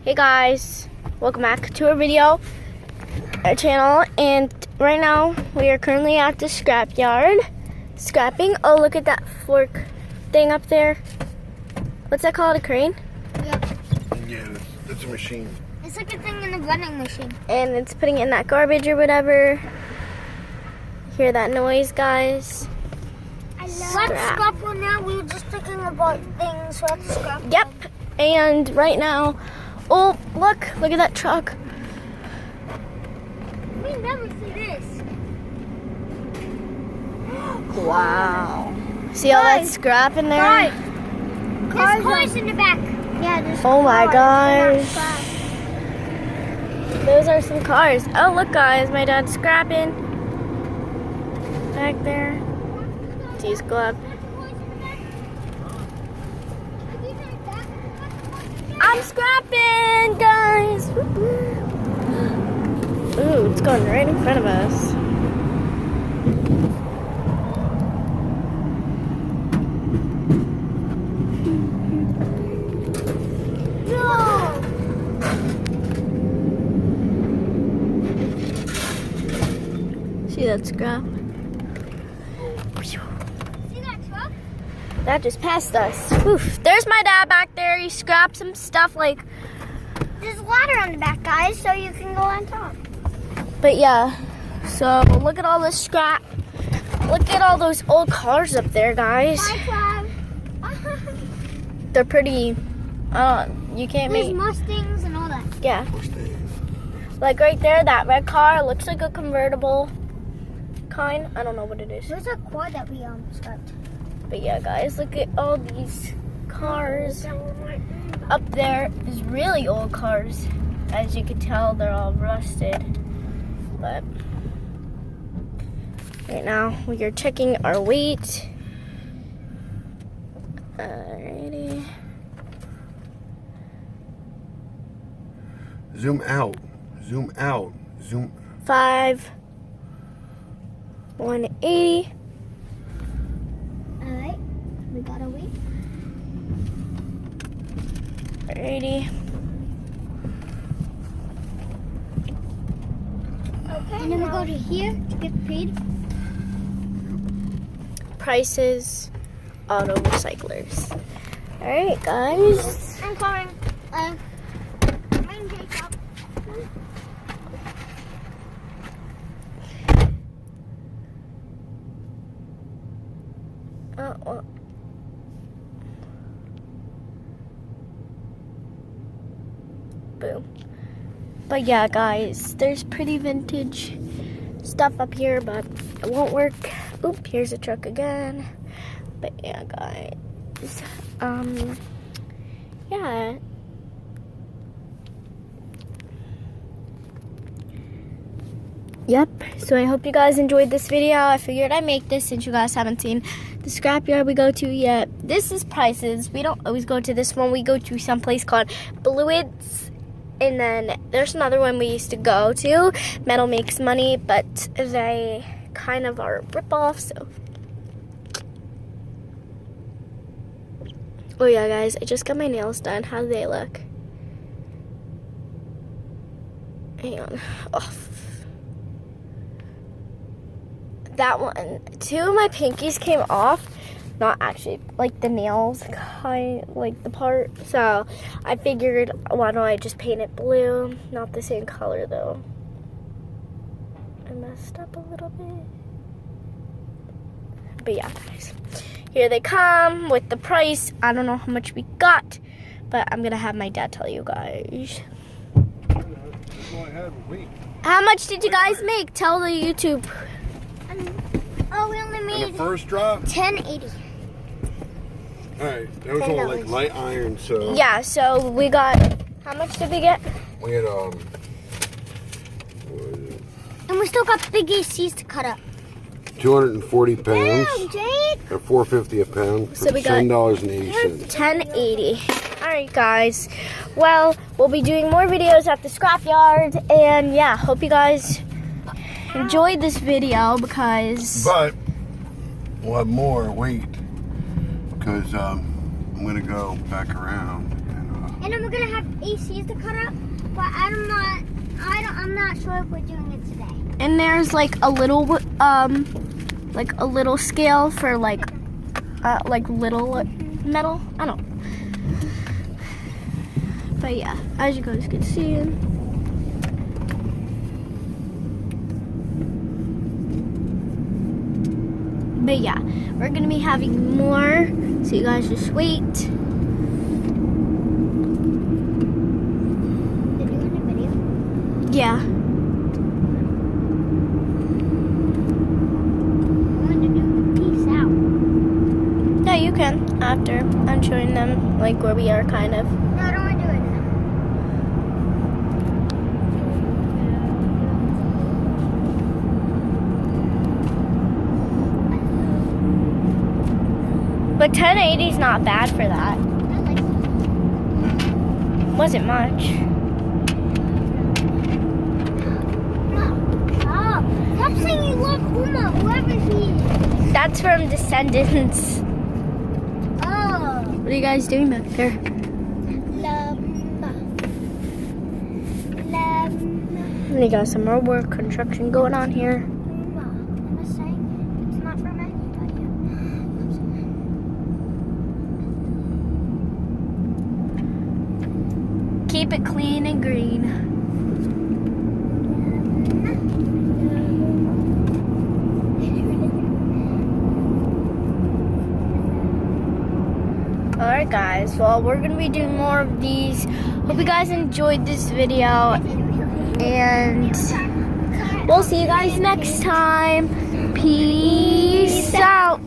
Hey guys, welcome back to our video, our channel, and right now we are currently at the scrap yard, scrapping. Oh, look at that fork thing up there. What's that called, a crane? Yep. Yeah, that's a machine. It's like a thing in the running machine. And it's putting in that garbage or whatever. Hear that noise, guys? I love scrap one now. We were just thinking about things so let's scrap. Yep, and right now, oh, look at that truck. We never see this. Wow. See all that scrap in there? There's cars in the back. Yeah, there's Oh my cars. gosh. Those are some cars. Oh, look guys, my dad's scrapping. Back there. He's glove. I'm scrapping, guys. Ooh, it's going right in front of us. No. See that scrap? See that truck? That just passed us. Oof. There's my dad back there. He scrapped some stuff like. There's a ladder on the back, guys, so you can go on top. But yeah, so look at all this scrap. Look at all those old cars up there, guys. Bye, They're pretty. You can't There's make. Mustangs and all that. Yeah. Like right there, that red car looks like a convertible kind. I don't know what it is. There's a quad that we scrapped. But yeah, guys, look at all these cars. Up there is really old cars. As you can tell, they're all rusted. But right now, we are checking our weight. Alrighty. Zoom out. Zoom out. Zoom. 180. Alright, we got a weight. 80. Okay. And then we go to here to get paid. Prices, auto recyclers. Alright, guys. I'm calling. Mine takes up. Well. Boom. But yeah, guys, there's pretty vintage stuff up here, but it won't work. Oop, here's a truck again. But yeah, guys, yeah. Yep, so I hope you guys enjoyed this video. I figured I'd make this since you guys haven't seen the scrapyard we go to yet. This is Prices. We don't always go to this one. We go to some place called Bluids. And then there's another one we used to go to. Metal Makes Money, but they kind of are a rip-off, so. Oh yeah, guys, I just got my nails done. How do they look? Hang on. Oh. That one, 2 of my pinkies came off. Not actually, like the nails, like the part. So I figured, why don't I just paint it blue? Not the same color though. I messed up a little bit. But yeah, guys. Here they come with the price. I don't know how much we got, but I'm gonna have my dad tell you guys. How much did you guys make? Tell the YouTube. Oh, we only made the first drop? 1080. Alright, that was all like light iron, so. Yeah, so we got, how much did we get? We had, And we still got big ACs to cut up. 240 pounds. Damn, Jake. Or $4.50 a pound for So we got $10.80. 1080. Alright guys, well, we'll be doing more videos at the scrapyard, and yeah, hope you guys enjoyed this video because... But we'll have more, wait, because I'm going to go back around. And, And then we're gonna have ACs to cut up, but I'm not sure if we're doing it today. And there's like a little scale for like little metal. I don't know. But yeah, as you guys can see. But yeah, we're gonna be having more, so you guys just wait. Did you want a video? Yeah. I wanted to do peace out. Yeah, you can after I'm showing them like where we are kind of. No, I don't want to do it now. But 1080 is not bad for that. I like it. Wasn't much. Oh, stop saying you love Uma, whoever he is. That's from Descendants. Oh. What are you guys doing back there? We got some more work, construction going on here. I'm just saying, it's not from anybody. Keep it clean and green. Alright guys, well we're going to be doing more of these. Hope you guys enjoyed this video. And we'll see you guys next time. Peace out.